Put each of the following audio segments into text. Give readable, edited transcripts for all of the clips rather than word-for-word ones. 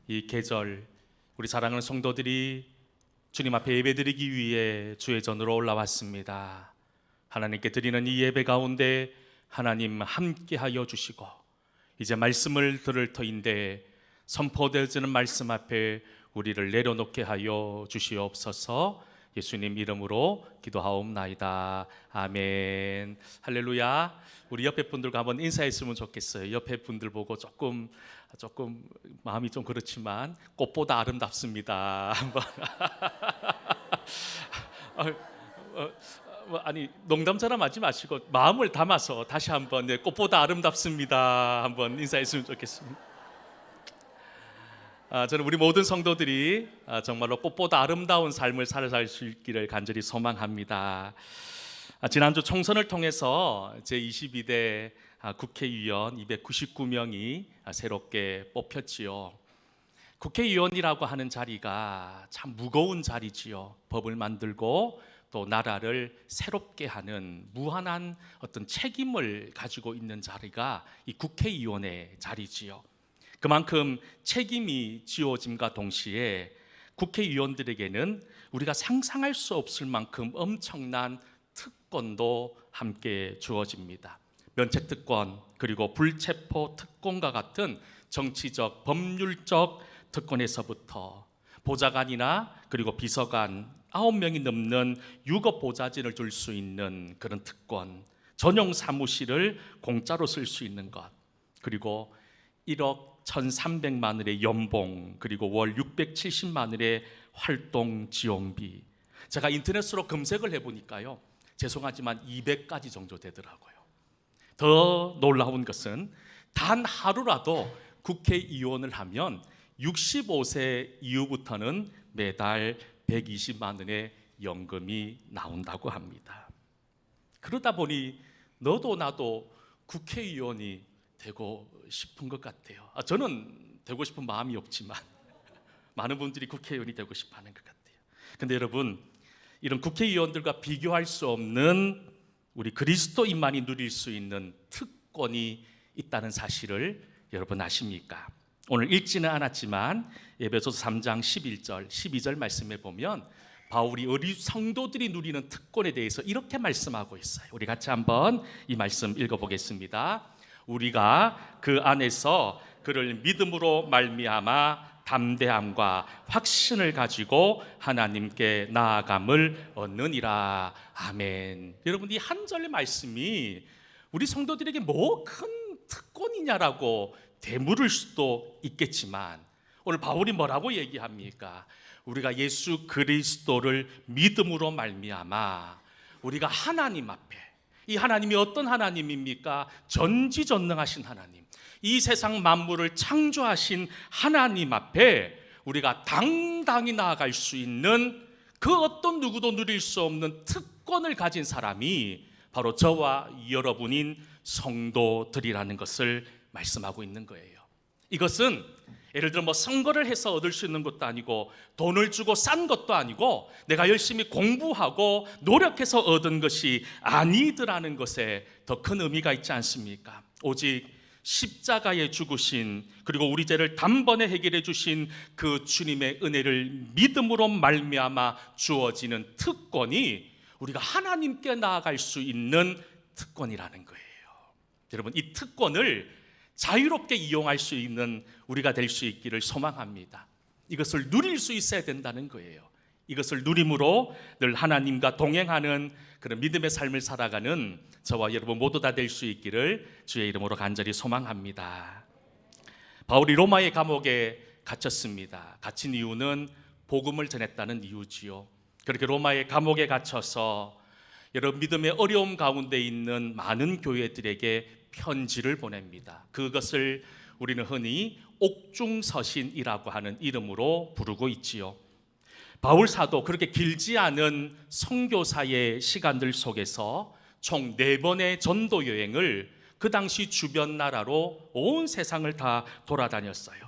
이 계절 우리 사랑하는 성도들이 주님 앞에 예배드리기 위해 주의 전으로 올라왔습니다. 하나님께 드리는 이 예배 가운데 하나님 함께하여 주시고 이제 말씀을 들을 터인데 선포되어지는 말씀 앞에 우리를 내려놓게 하여 주시옵소서. 예수님 이름으로 기도하옵나이다. 아멘. 할렐루야. 우리 옆에 분들과 한번 인사했으면 좋겠어요. 옆에 분들 보고 조금 마음이 좀 그렇지만 꽃보다 아름답습니다. 한번 아니 농담처럼 하지 마시고 마음을 담아서 다시 한번 꽃보다 아름답습니다. 한번 인사했으면 좋겠습니다. 저는 우리 모든 성도들이 정말로 꽃보다 아름다운 삶을 살아갈 수 있기를 간절히 소망합니다. 지난주 총선을 통해서 제22대 국회의원 299명이 새롭게 뽑혔지요. 국회의원이라고 하는 자리가 참 무거운 자리지요. 법을 만들고 또 나라를 새롭게 하는 무한한 어떤 책임을 가지고 있는 자리가 이 국회의원의 자리지요. 그만큼 책임이 지어짐과 동시에 국회의원들에게는 우리가 상상할 수 없을 만큼 엄청난 특권도 함께 주어집니다. 면책특권 그리고 불체포 특권과 같은 정치적 법률적 특권에서부터 보좌관이나 그리고 비서관 9명이 넘는 유급보좌진을 둘 수 있는 그런 특권, 전용 사무실을 공짜로 쓸 수 있는 것, 그리고 1억 1,300만 원의 연봉, 그리고 월 670만 원의 활동 지원비. 제가 인터넷으로 검색을 해보니까요, 죄송하지만 200가지 정도 되더라고요. 더 놀라운 것은 단 하루라도 국회의원을 하면 65세 이후부터는 매달 120만 원의 연금이 나온다고 합니다. 그러다 보니 너도 나도 국회의원이 되고 싶은 것 같아요. 저는 되고 싶은 마음이 없지만 많은 분들이 국회의원이 되고 싶어 하는 것 같아요. 근데 여러분, 이런 국회의원들과 비교할 수 없는 우리 그리스도인만이 누릴 수 있는 특권이 있다는 사실을 여러분 아십니까? 오늘 읽지는 않았지만 에베소서 3장 11절, 12절 말씀에 보면 바울이 우리 성도들이 누리는 특권에 대해서 이렇게 말씀하고 있어요. 우리 같이 한번 이 말씀 읽어보겠습니다. 우리가 그 안에서 그를 믿음으로 말미암아 담대함과 확신을 가지고 하나님께 나아감을 얻느니라. 아멘. 여러분, 이 한 절의 말씀이 우리 성도들에게 뭐 큰 특권이냐라고 되물을 수도 있겠지만 오늘 바울이 뭐라고 얘기합니까? 우리가 예수 그리스도를 믿음으로 말미암아 우리가 하나님 앞에, 이 하나님이 어떤 하나님입니까? 전지전능하신 하나님, 이 세상 만물을 창조하신 하나님 앞에 우리가 당당히 나아갈 수 있는 그 어떤 누구도 누릴 수 없는 특권을 가진 사람이 바로 저와 여러분인 성도들이라는 것을 말씀하고 있는 거예요. 이것은 예를 들어 선거를 해서 얻을 수 있는 것도 아니고 돈을 주고 싼 것도 아니고 내가 열심히 공부하고 노력해서 얻은 것이 아니더라는 것에 더 큰 의미가 있지 않습니까? 오직 십자가에 죽으신, 그리고 우리 죄를 단번에 해결해 주신 그 주님의 은혜를 믿음으로 말미암아 주어지는 특권이 우리가 하나님께 나아갈 수 있는 특권이라는 거예요. 여러분, 이 특권을 자유롭게 이용할 수 있는 우리가 될 수 있기를 소망합니다. 이것을 누릴 수 있어야 된다는 거예요. 이것을 누림으로 늘 하나님과 동행하는 그런 믿음의 삶을 살아가는 저와 여러분 모두 다 될 수 있기를 주의 이름으로 간절히 소망합니다. 바울이 로마의 감옥에 갇혔습니다. 갇힌 이유는 복음을 전했다는 이유지요. 그렇게 로마의 감옥에 갇혀서 여러분 믿음의 어려움 가운데 있는 많은 교회들에게 편지를 보냅니다. 그것을 우리는 흔히 옥중서신이라고 하는 이름으로 부르고 있지요. 바울 사도 그렇게 길지 않은 선교사의 시간들 속에서 총 4번의 전도 여행을 그 당시 주변 나라로 온 세상을 다 돌아다녔어요.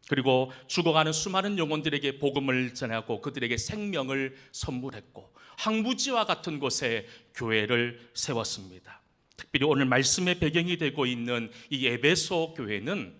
그리고 죽어가는 수많은 영혼들에게 복음을 전하고 그들에게 생명을 선물했고 황무지와 같은 곳에 교회를 세웠습니다. 특별히 오늘 말씀의 배경이 되고 있는 이 에베소 교회는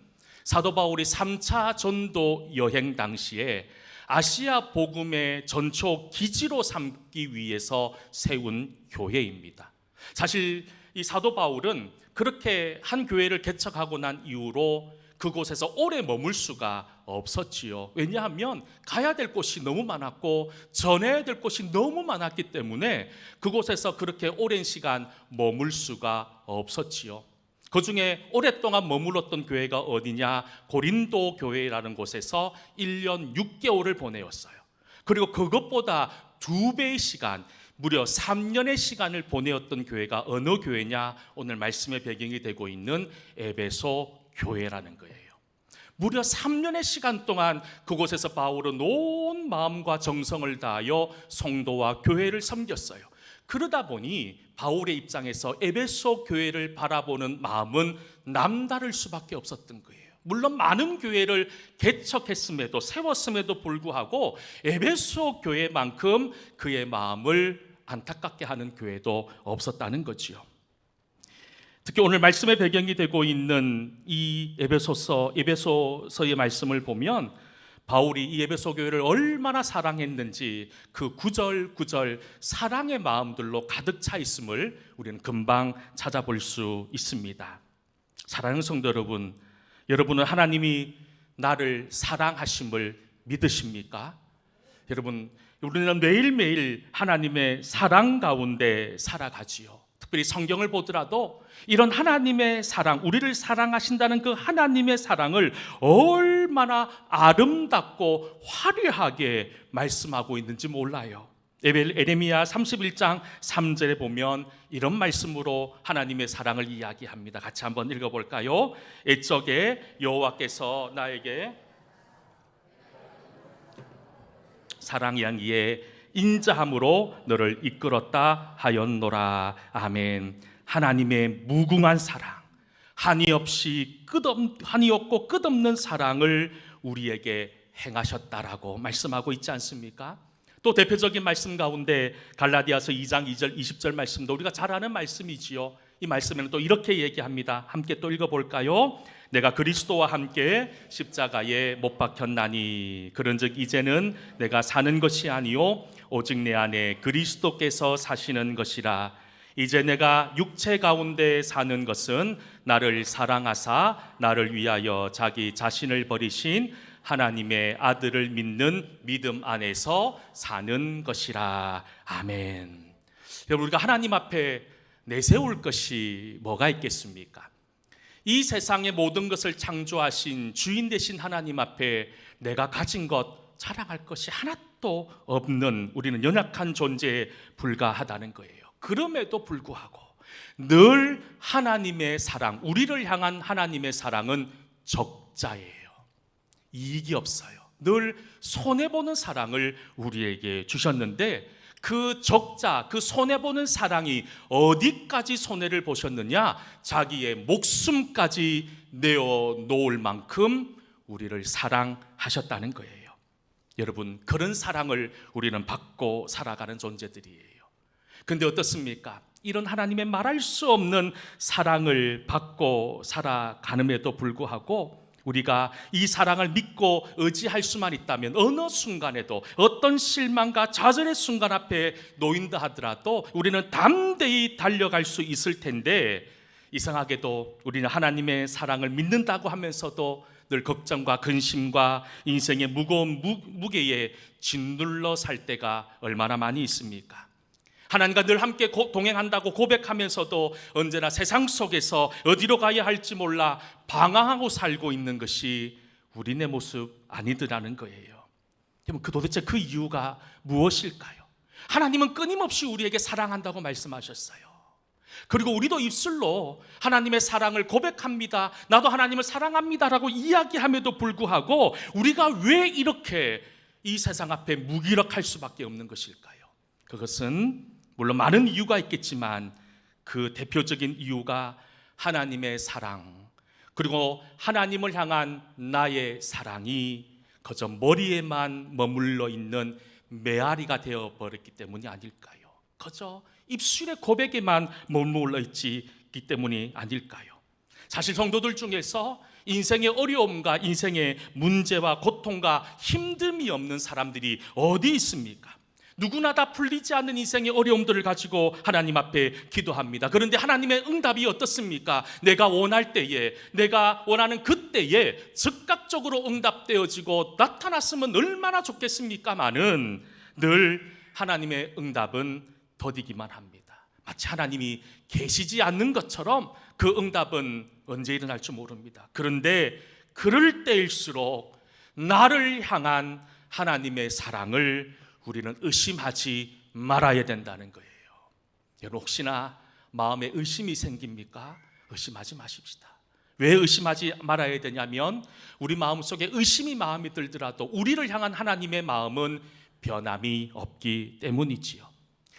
사도 바울이 3차 전도 여행 당시에 아시아 복음의 전초 기지로 삼기 위해서 세운 교회입니다. 사실 이 사도 바울은 그렇게 한 교회를 개척하고 난 이후로 그곳에서 오래 머물 수가 없었지요. 왜냐하면 가야 될 곳이 너무 많았고 전해야 될 곳이 너무 많았기 때문에 그곳에서 그렇게 오랜 시간 머물 수가 없었지요. 그 중에 오랫동안 머물렀던 교회가 어디냐? 고린도 교회라는 곳에서 1년 6개월을 보내었어요. 그리고 그것보다 2배의 시간, 무려 3년의 시간을 보내었던 교회가 어느 교회냐? 오늘 말씀의 배경이 되고 있는 에베소 교회라는 거예요. 무려 3년의 시간 동안 그곳에서 바울은 온 마음과 정성을 다하여 성도와 교회를 섬겼어요. 그러다 보니 바울의 입장에서 에베소 교회를 바라보는 마음은 남다를 수밖에 없었던 거예요. 물론 많은 교회를 개척했음에도 세웠음에도 불구하고 에베소 교회만큼 그의 마음을 안타깝게 하는 교회도 없었다는 거지요. 특히 오늘 말씀의 배경이 되고 있는 이 에베소서의 말씀을 보면 바울이 이 에베소 교회를 얼마나 사랑했는지 그 구절구절 사랑의 마음들로 가득 차 있음을 우리는 금방 찾아볼 수 있습니다. 사랑하는 성도 여러분, 여러분은 하나님이 나를 사랑하심을 믿으십니까? 여러분, 우리는 매일매일 하나님의 사랑 가운데 살아가지요. 특별히 성경을 보더라도 이런 하나님의 사랑, 우리를 사랑하신다는 그 하나님의 사랑을 얼마나 아름답고 화려하게 말씀하고 있는지 몰라요. 에레미야 31장 3절에 보면 이런 말씀으로 하나님의 사랑을 이야기합니다. 같이 한번 읽어볼까요? 애적에 여호와께서 나에게 사랑양이에 인자함으로 너를 이끌었다 하였노라. 아멘. 하나님의 무궁한 사랑, 한이 없고 끝없는 사랑을 우리에게 행하셨다라고 말씀하고 있지 않습니까? 또 대표적인 말씀 가운데 갈라디아서 2장 2절 20절 말씀도 우리가 잘 아는 말씀이지요. 이 말씀에는 또 이렇게 얘기합니다. 함께 또 읽어볼까요? 내가 그리스도와 함께 십자가에 못 박혔나니 그런즉 이제는 내가 사는 것이 아니요 오직 내 안에 그리스도께서 사시는 것이라. 이제 내가 육체 가운데 사는 것은 나를 사랑하사 나를 위하여 자기 자신을 버리신 하나님의 아들을 믿는 믿음 안에서 사는 것이라. 아멘. 여러분, 우리가 하나님 앞에 내세울 것이 뭐가 있겠습니까? 이 세상의 모든 것을 창조하신 주인 되신 하나님 앞에 내가 가진 것 자랑할 것이 하나도 없는 우리는 연약한 존재에 불과하다는 거예요. 그럼에도 불구하고 늘 하나님의 사랑, 우리를 향한 하나님의 사랑은 적자예요. 이익이 없어요. 늘 손해보는 사랑을 우리에게 주셨는데 그 적자, 그 손해보는 사랑이 어디까지 손해를 보셨느냐? 자기의 목숨까지 내어놓을 만큼 우리를 사랑하셨다는 거예요. 여러분, 그런 사랑을 우리는 받고 살아가는 존재들이에요. 근데 어떻습니까? 이런 하나님의 말할 수 없는 사랑을 받고 살아가는에도 불구하고 우리가 이 사랑을 믿고 의지할 수만 있다면 어느 순간에도 어떤 실망과 좌절의 순간 앞에 놓인다 하더라도 우리는 담대히 달려갈 수 있을 텐데, 이상하게도 우리는 하나님의 사랑을 믿는다고 하면서도 늘 걱정과 근심과 인생의 무거운 무게에 짓눌러 살 때가 얼마나 많이 있습니까? 하나님과 늘 함께 동행한다고 고백하면서도 언제나 세상 속에서 어디로 가야 할지 몰라 방황하고 살고 있는 것이 우리네 모습 아니더라는 거예요. 그럼 도대체 그 이유가 무엇일까요? 하나님은 끊임없이 우리에게 사랑한다고 말씀하셨어요. 그리고 우리도 입술로 하나님의 사랑을 고백합니다. 나도 하나님을 사랑합니다라고 이야기함에도 불구하고 우리가 왜 이렇게 이 세상 앞에 무기력할 수밖에 없는 것일까요? 그것은 물론 많은 이유가 있겠지만 그 대표적인 이유가 하나님의 사랑, 그리고 하나님을 향한 나의 사랑이 그저 머리에만 머물러 있는 메아리가 되어버렸기 때문이 아닐까요? 그저 입술의 고백에만 머물러 있기 때문이 아닐까요? 사실 성도들 중에서 인생의 어려움과 인생의 문제와 고통과 힘듦이 없는 사람들이 어디 있습니까? 누구나 다 풀리지 않는 인생의 어려움들을 가지고 하나님 앞에 기도합니다. 그런데 하나님의 응답이 어떻습니까? 내가 원할 때에, 내가 원하는 그때에 즉각적으로 응답되어지고 나타났으면 얼마나 좋겠습니까마는 늘 하나님의 응답은 더디기만 합니다. 마치 하나님이 계시지 않는 것처럼 그 응답은 언제 일어날 줄 모릅니다. 그런데 그럴 때일수록 나를 향한 하나님의 사랑을 우리는 의심하지 말아야 된다는 거예요. 여러분, 혹시나 마음에 의심이 생깁니까? 의심하지 마십시다. 왜 의심하지 말아야 되냐면 우리 마음속에 의심이 마음이 들더라도 우리를 향한 하나님의 마음은 변함이 없기 때문이지요.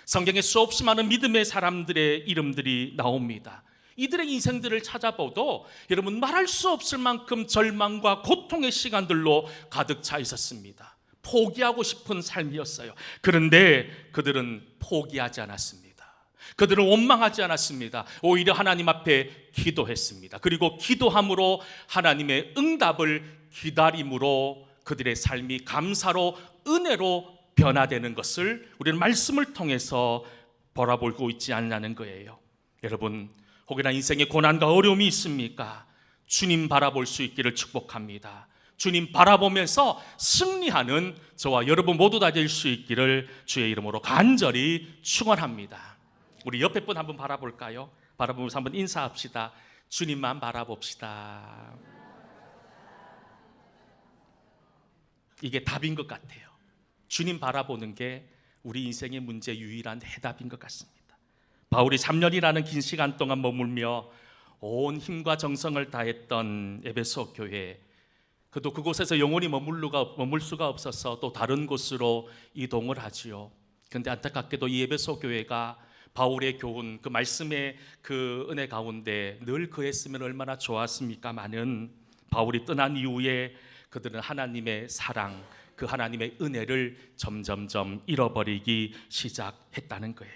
성경에 수없이 많은 믿음의 사람들의 이름들이 나옵니다. 이들의 인생들을 찾아봐도 여러분, 말할 수 없을 만큼 절망과 고통의 시간들로 가득 차 있었습니다. 포기하고 싶은 삶이었어요. 그런데 그들은 포기하지 않았습니다. 그들은 원망하지 않았습니다. 오히려 하나님 앞에 기도했습니다. 그리고 기도함으로 하나님의 응답을 기다림으로 그들의 삶이 감사로 은혜로 변화되는 것을 우리는 말씀을 통해서 바라보고 있지 않냐는 거예요. 여러분, 혹여나 인생에 고난과 어려움이 있습니까? 주님 바라볼 수 있기를 축복합니다. 주님 바라보면서 승리하는 저와 여러분 모두 다 될 수 있기를 주의 이름으로 간절히 축원합니다. 우리 옆에 분 한번 바라볼까요? 바라보면서 한번 인사합시다. 주님만 바라봅시다. 이게 답인 것 같아요. 주님 바라보는 게 우리 인생의 문제 유일한 해답인 것 같습니다. 바울이 3년이라는 긴 시간 동안 머물며 온 힘과 정성을 다했던 에베소 교회, 그도 그곳에서 영원히 머물 수가 없어서 또 다른 곳으로 이동을 하지요. 그런데 안타깝게도 이 에베소 교회가 바울의 교훈, 그 말씀의 그 은혜 가운데 늘 그했으면 얼마나 좋았습니까마는 바울이 떠난 이후에 그들은 하나님의 사랑, 그 하나님의 은혜를 점점점 잃어버리기 시작했다는 거예요.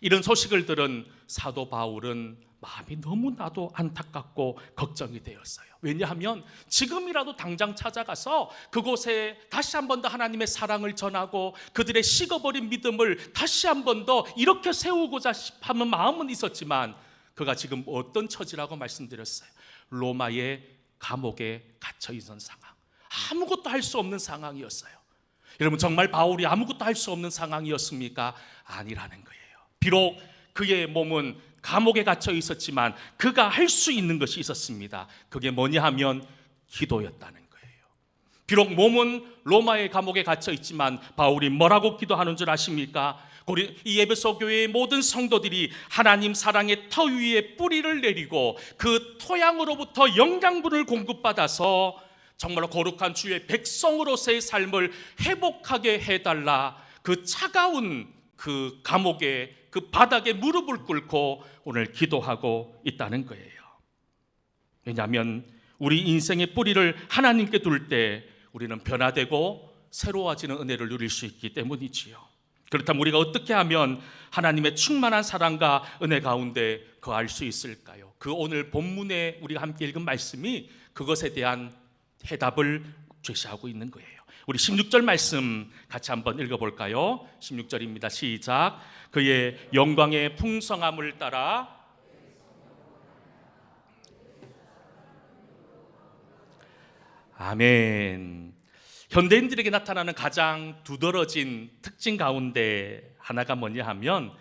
이런 소식을 들은 사도 바울은 마음이 너무나도 안타깝고 걱정이 되었어요. 왜냐하면 지금이라도 당장 찾아가서 그곳에 다시 한 번 더 하나님의 사랑을 전하고 그들의 식어버린 믿음을 다시 한 번 더 이렇게 세우고자 하는 마음은 있었지만 그가 지금 어떤 처지라고 말씀드렸어요. 로마의 감옥에 갇혀 있는 상황, 아무것도 할 수 없는 상황이었어요. 여러분, 정말 바울이 아무것도 할 수 없는 상황이었습니까? 아니라는 거예요. 비록 그의 몸은 감옥에 갇혀 있었지만 그가 할 수 있는 것이 있었습니다. 그게 뭐냐 하면 기도였다는 거예요. 비록 몸은 로마의 감옥에 갇혀 있지만 바울이 뭐라고 기도하는 줄 아십니까? 이 에베소 교회의 모든 성도들이 하나님 사랑의 터 위에 뿌리를 내리고 그 토양으로부터 영양분을 공급받아서 정말로 거룩한 주의 백성으로서의 삶을 회복하게 해달라, 그 차가운 그 감옥에, 그 바닥에 무릎을 꿇고 오늘 기도하고 있다는 거예요. 왜냐하면 우리 인생의 뿌리를 하나님께 둘 때 우리는 변화되고 새로워지는 은혜를 누릴 수 있기 때문이지요. 그렇다면 우리가 어떻게 하면 하나님의 충만한 사랑과 은혜 가운데 거할 수 있을까요? 그 오늘 본문에 우리가 함께 읽은 말씀이 그것에 대한 해답을 제시하고 있는 거예요. 우리 16절 말씀 같이 한번 읽어볼까요? 16절입니다. 시작. 그의 영광의 풍성함을 따라 아멘. 현대인들에게 나타나는 가장 두드러진 특징 가운데 하나가 뭐냐 하면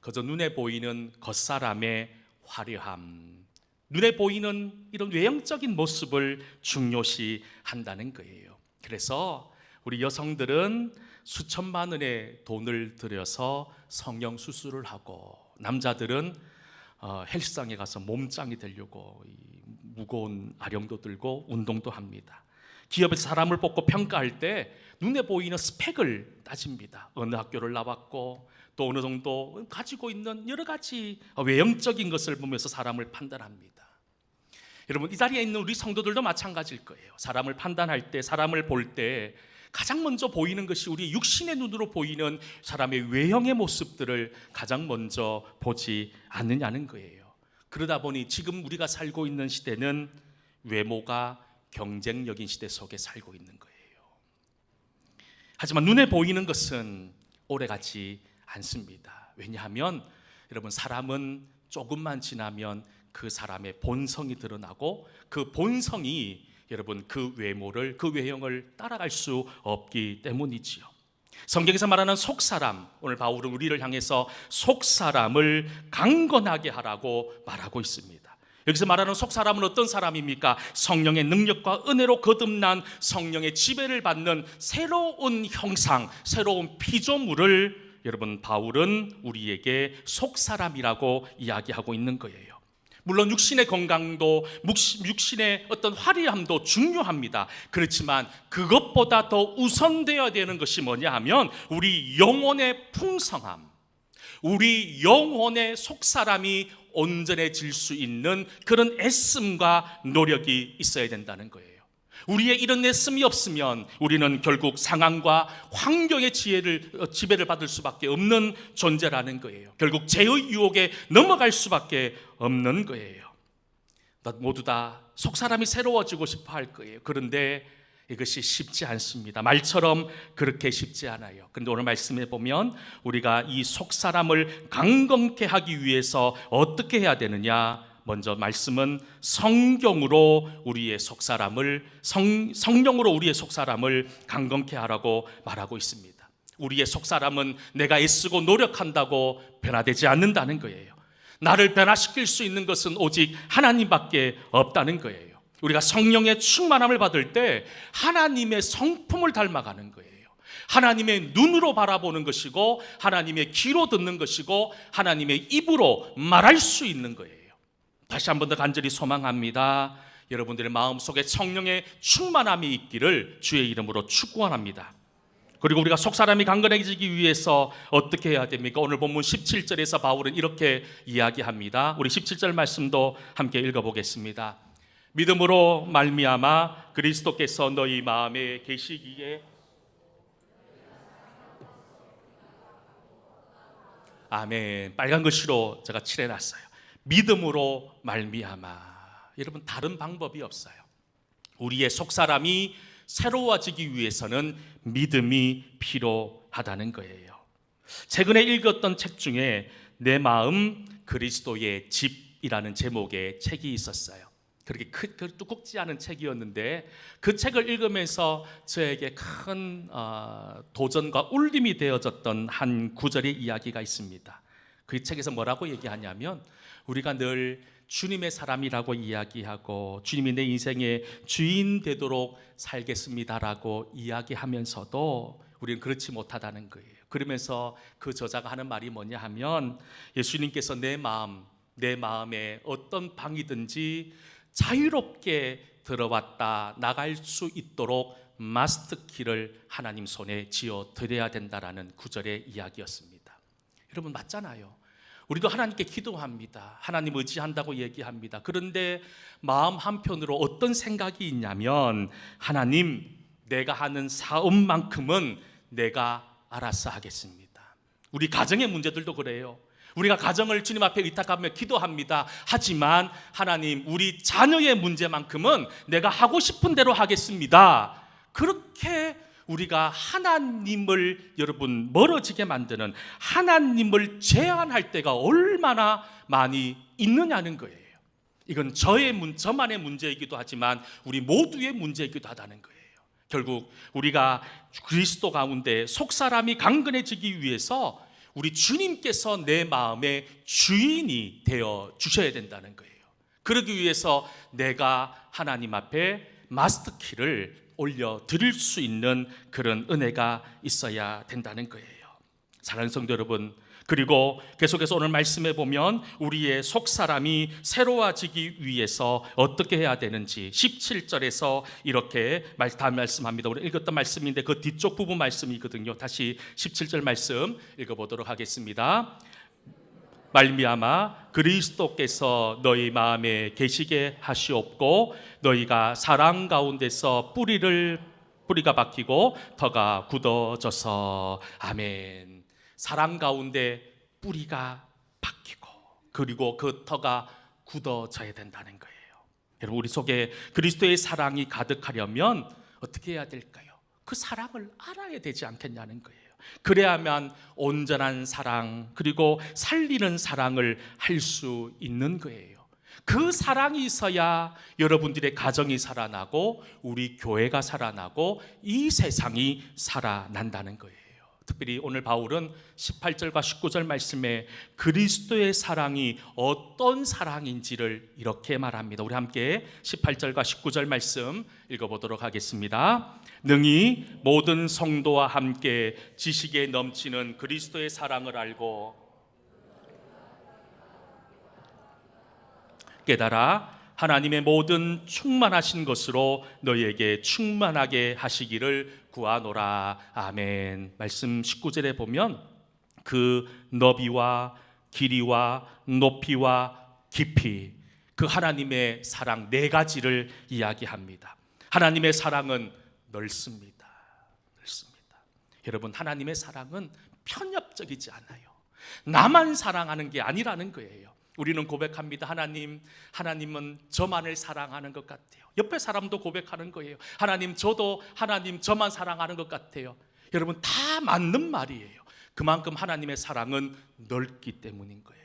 그저 눈에 보이는 겉사람의 화려함, 눈에 보이는 이런 외형적인 모습을 중요시 한다는 거예요. 그래서 우리 여성들은 수천만 원의 돈을 들여서 성형 수술을 하고, 남자들은 헬스장에 가서 몸짱이 되려고 무거운 아령도 들고 운동도 합니다. 기업에서 사람을 뽑고 평가할 때 눈에 보이는 스펙을 따집니다. 어느 학교를 나왔고 또 어느 정도 가지고 있는 여러 가지 외형적인 것을 보면서 사람을 판단합니다. 여러분, 이 자리에 있는 우리 성도들도 마찬가지일 거예요. 사람을 판단할 때, 사람을 볼 때 가장 먼저 보이는 것이 우리 육신의 눈으로 보이는 사람의 외형의 모습들을 가장 먼저 보지 않느냐는 거예요. 그러다 보니 지금 우리가 살고 있는 시대는 외모가 경쟁력인 시대 속에 살고 있는 거예요. 하지만 눈에 보이는 것은 오래가지 않습니다. 왜냐하면 여러분, 사람은 조금만 지나면 그 사람의 본성이 드러나고 그 본성이 여러분 그 외모를, 그 외형을 따라갈 수 없기 때문이지요. 성경에서 말하는 속사람, 오늘 바울은 우리를 향해서 속사람을 강건하게 하라고 말하고 있습니다. 여기서 말하는 속사람은 어떤 사람입니까? 성령의 능력과 은혜로 거듭난 성령의 지배를 받는 새로운 형상, 새로운 피조물을 여러분 바울은 우리에게 속사람이라고 이야기하고 있는 거예요. 물론 육신의 건강도, 육신의 어떤 화려함도 중요합니다. 그렇지만 그것보다 더 우선되어야 되는 것이 뭐냐 하면 우리 영혼의 풍성함, 우리 영혼의 속사람이 온전해질 수 있는 그런 애씀과 노력이 있어야 된다는 거예요. 우리의 이런 애씀이 없으면 우리는 결국 상황과 환경의 지배를 받을 수밖에 없는 존재라는 거예요. 결국 죄의 유혹에 넘어갈 수밖에 없는 거예요. 모두 다 속사람이 새로워지고 싶어 할 거예요. 그런데 이것이 쉽지 않습니다. 말처럼 그렇게 쉽지 않아요. 그런데 오늘 말씀해 보면 우리가 이 속사람을 강건케 하기 위해서 어떻게 해야 되느냐? 먼저 말씀은 성경으로 우리의 속사람을, 성령으로 우리의 속사람을 강건케 하라고 말하고 있습니다. 우리의 속사람은 내가 애쓰고 노력한다고 변화되지 않는다는 거예요. 나를 변화시킬 수 있는 것은 오직 하나님밖에 없다는 거예요. 우리가 성령의 충만함을 받을 때 하나님의 성품을 닮아가는 거예요. 하나님의 눈으로 바라보는 것이고 하나님의 귀로 듣는 것이고 하나님의 입으로 말할 수 있는 거예요. 다시 한 번 더 간절히 소망합니다. 여러분들의 마음속에 성령의 충만함이 있기를 주의 이름으로 축원합니다. 그리고 우리가 속사람이 강건해지기 위해서 어떻게 해야 됩니까? 오늘 본문 17절에서 바울은 이렇게 이야기합니다. 우리 17절 말씀도 함께 읽어보겠습니다. 믿음으로 말미암아 그리스도께서 너희 마음에 계시기에, 아멘. 빨간 글씨로 제가 칠해놨어요. 믿음으로 말미암아. 여러분, 다른 방법이 없어요. 우리의 속사람이 새로워지기 위해서는 믿음이 필요하다는 거예요. 최근에 읽었던 책 중에 내 마음 그리스도의 집이라는 제목의 책이 있었어요. 그렇게 두껍지 않은 책이었는데 그 책을 읽으면서 저에게 큰 도전과 울림이 되어졌던 한 구절의 이야기가 있습니다. 그 책에서 뭐라고 얘기하냐면 우리가 늘 주님의 사람이라고 이야기하고 주님이 내 인생의 주인 되도록 살겠습니다라고 이야기하면서도 우리는 그렇지 못하다는 거예요. 그러면서 그 저자가 하는 말이 뭐냐 하면 예수님께서 내 마음에 어떤 방이든지 자유롭게 들어왔다 나갈 수 있도록 마스터키를 하나님 손에 쥐어 드려야 된다라는 구절의 이야기였습니다. 여러분, 맞잖아요. 우리도 하나님께 기도합니다. 하나님 의지한다고 얘기합니다. 그런데 마음 한편으로 어떤 생각이 있냐면 하나님, 내가 하는 사업만큼은 내가 알아서 하겠습니다. 우리 가정의 문제들도 그래요. 우리가 가정을 주님 앞에 의탁하며 기도합니다. 하지만 하나님, 우리 자녀의 문제만큼은 내가 하고 싶은 대로 하겠습니다. 그렇게 우리가 하나님을 여러분 멀어지게 만드는, 하나님을 제한할 때가 얼마나 많이 있느냐는 거예요. 이건 저만의 문제이기도 하지만 우리 모두의 문제이기도 하다는 거예요. 결국 우리가 그리스도 가운데 속사람이 강건해지기 위해서 우리 주님께서 내 마음의 주인이 되어 주셔야 된다는 거예요. 그러기 위해서 내가 하나님 앞에 마스터키를 올려드릴 수 있는 그런 은혜가 있어야 된다는 거예요. 사랑하는 성도 여러분, 그리고 계속해서 오늘 말씀해 보면 우리의 속사람이 새로워지기 위해서 어떻게 해야 되는지 17절에서 이렇게 다 말씀합니다. 우리 읽었던 말씀인데 그 뒤쪽 부분 말씀이거든요. 다시 17절 말씀 읽어보도록 하겠습니다. 말미암아 그리스도께서 너희 마음에 계시게 하시옵고 너희가 사랑 가운데서 뿌리가 박히고 터가 굳어져서, 아멘. 사랑 가운데 뿌리가 박히고 그리고 그 터가 굳어져야 된다는 거예요. 여러분, 우리 속에 그리스도의 사랑이 가득하려면 어떻게 해야 될까요? 그 사랑을 알아야 되지 않겠냐는 거예요. 그래야만 온전한 사랑, 그리고 살리는 사랑을 할 수 있는 거예요. 그 사랑이 있어야 여러분들의 가정이 살아나고 우리 교회가 살아나고 이 세상이 살아난다는 거예요. 특별히 오늘 바울은 18절과 19절 말씀에 그리스도의 사랑이 어떤 사랑인지를 이렇게 말합니다. 우리 함께 18절과 19절 말씀 읽어보도록 하겠습니다. 능히 모든 성도와 함께 지식에 넘치는 그리스도의 사랑을 알고 깨달아 하나님의 모든 충만하신 것으로 너희에게 충만하게 하시기를 구하노라. 아멘. 말씀 19절에 보면 그 너비와 길이와 높이와 깊이, 그 하나님의 사랑 네 가지를 이야기합니다. 하나님의 사랑은 넓습니다. 넓습니다. 여러분, 하나님의 사랑은 편협적이지 않아요. 나만 사랑하는 게 아니라는 거예요. 우리는 고백합니다. 하나님은 저만을 사랑하는 것 같아요. 옆에 사람도 고백하는 거예요. 하나님, 저도 하나님 저만 사랑하는 것 같아요. 여러분, 다 맞는 말이에요. 그만큼 하나님의 사랑은 넓기 때문인 거예요.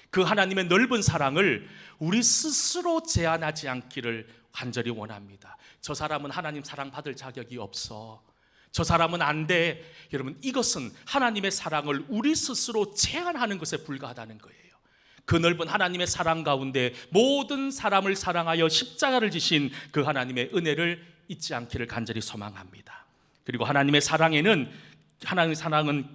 그 하나님의 넓은 사랑을 우리 스스로 제한하지 않기를 간절히 원합니다. 저 사람은 하나님 사랑 받을 자격이 없어, 저 사람은 안 돼. 여러분, 이것은 하나님의 사랑을 우리 스스로 제한하는 것에 불과하다는 거예요. 그 넓은 하나님의 사랑 가운데 모든 사람을 사랑하여 십자가를 지신 그 하나님의 은혜를 잊지 않기를 간절히 소망합니다. 그리고 하나님의 사랑은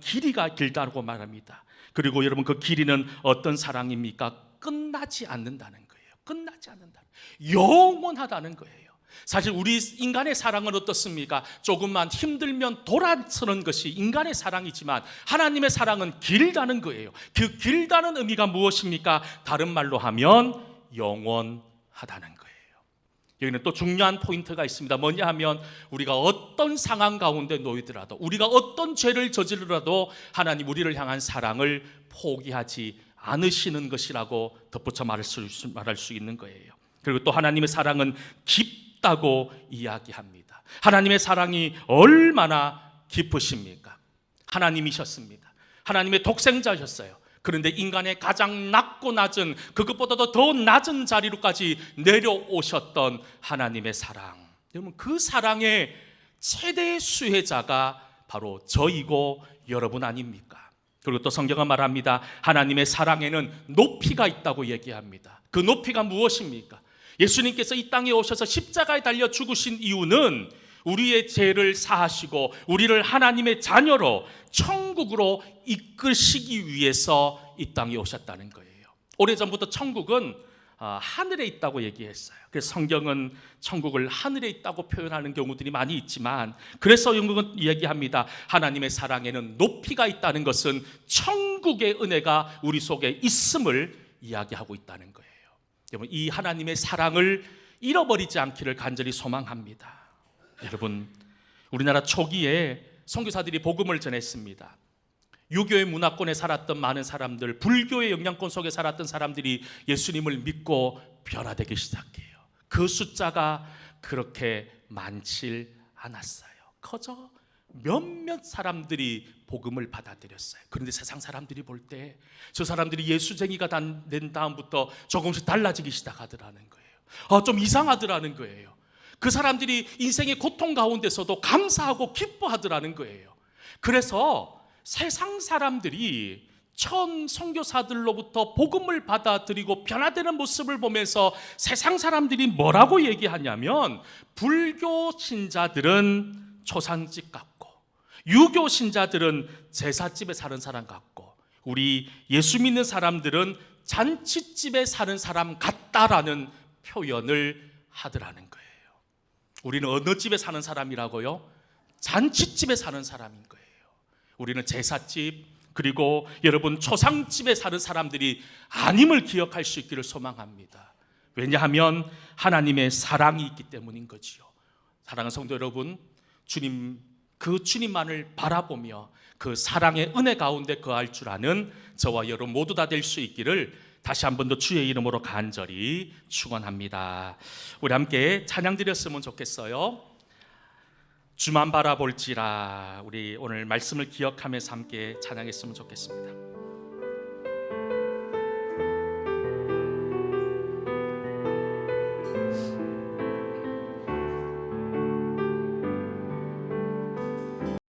길이가 길다고 말합니다. 그리고 여러분, 그 길이는 어떤 사랑입니까? 끝나지 않는다는 거예요. 끝나지 않는다는, 영원하다는 거예요. 사실 우리 인간의 사랑은 어떻습니까? 조금만 힘들면 돌아서는 것이 인간의 사랑이지만 하나님의 사랑은 길다는 거예요. 그 길다는 의미가 무엇입니까? 다른 말로 하면 영원하다는 거예요. 여기는 또 중요한 포인트가 있습니다. 뭐냐 하면 우리가 어떤 상황 가운데 놓이더라도, 우리가 어떤 죄를 저지르더라도 하나님 우리를 향한 사랑을 포기하지 않으시는 것이라고 덧붙여 말할 수 있는 거예요. 그리고 또 하나님의 사랑은 깊다고 이야기합니다. 하나님의 사랑이 얼마나 깊으십니까? 하나님이셨습니다. 하나님의 독생자셨어요. 그런데 인간의 가장 낮고 낮은, 그것보다도 더 낮은 자리로까지 내려오셨던 하나님의 사랑, 여러분, 그 사랑의 최대 수혜자가 바로 저이고 여러분 아닙니까? 그리고 또 성경은 말합니다. 하나님의 사랑에는 높이가 있다고 얘기합니다. 그 높이가 무엇입니까? 예수님께서 이 땅에 오셔서 십자가에 달려 죽으신 이유는 우리의 죄를 사하시고 우리를 하나님의 자녀로 천국으로 이끄시기 위해서 이 땅에 오셨다는 거예요. 오래전부터 천국은 하늘에 있다고 얘기했어요. 그래서 성경은 천국을 하늘에 있다고 표현하는 경우들이 많이 있지만, 그래서 영국은 이야기합니다. 하나님의 사랑에는 높이가 있다는 것은 천국의 은혜가 우리 속에 있음을 이야기하고 있다는 거예요. 여러분, 이 하나님의 사랑을 잃어버리지 않기를 간절히 소망합니다. 여러분, 우리나라 초기에 선교사들이 복음을 전했습니다. 유교의 문화권에 살았던 많은 사람들, 불교의 영향권 속에 살았던 사람들이 예수님을 믿고 변화되기 시작해요. 그 숫자가 그렇게 많지 않았어요. 그저 몇몇 사람들이 복음을 받아들였어요. 그런데 세상 사람들이 볼 때 저 사람들이 예수쟁이가 된 다음부터 조금씩 달라지기 시작하더라는 거예요. 좀 이상하더라는 거예요. 그 사람들이 인생의 고통 가운데서도 감사하고 기뻐하더라는 거예요. 그래서 세상 사람들이 처음 선교사들로부터 복음을 받아들이고 변화되는 모습을 보면서 세상 사람들이 뭐라고 얘기하냐면, 불교 신자들은 초상집 같고 유교 신자들은 제사집에 사는 사람 같고 우리 예수 믿는 사람들은 잔치집에 사는 사람 같다라는 표현을 하더라는 거예요. 우리는 어느 집에 사는 사람이라고요? 잔치집에 사는 사람인 거예요. 우리는 제사집, 그리고 여러분 초상집에 사는 사람들이 아님을 기억할 수 있기를 소망합니다. 왜냐하면 하나님의 사랑이 있기 때문인 거지요. 사랑하는 성도 여러분, 주님만을 바라보며 그 사랑의 은혜 가운데 거할 줄 아는 저와 여러분 모두 다 될 수 있기를 다시 한 번 더 주의 이름으로 간절히 축원합니다. 우리 함께 찬양 드렸으면 좋겠어요. 주만 바라볼지라. 우리 오늘 말씀을 기억하면서 함께 찬양했으면 좋겠습니다.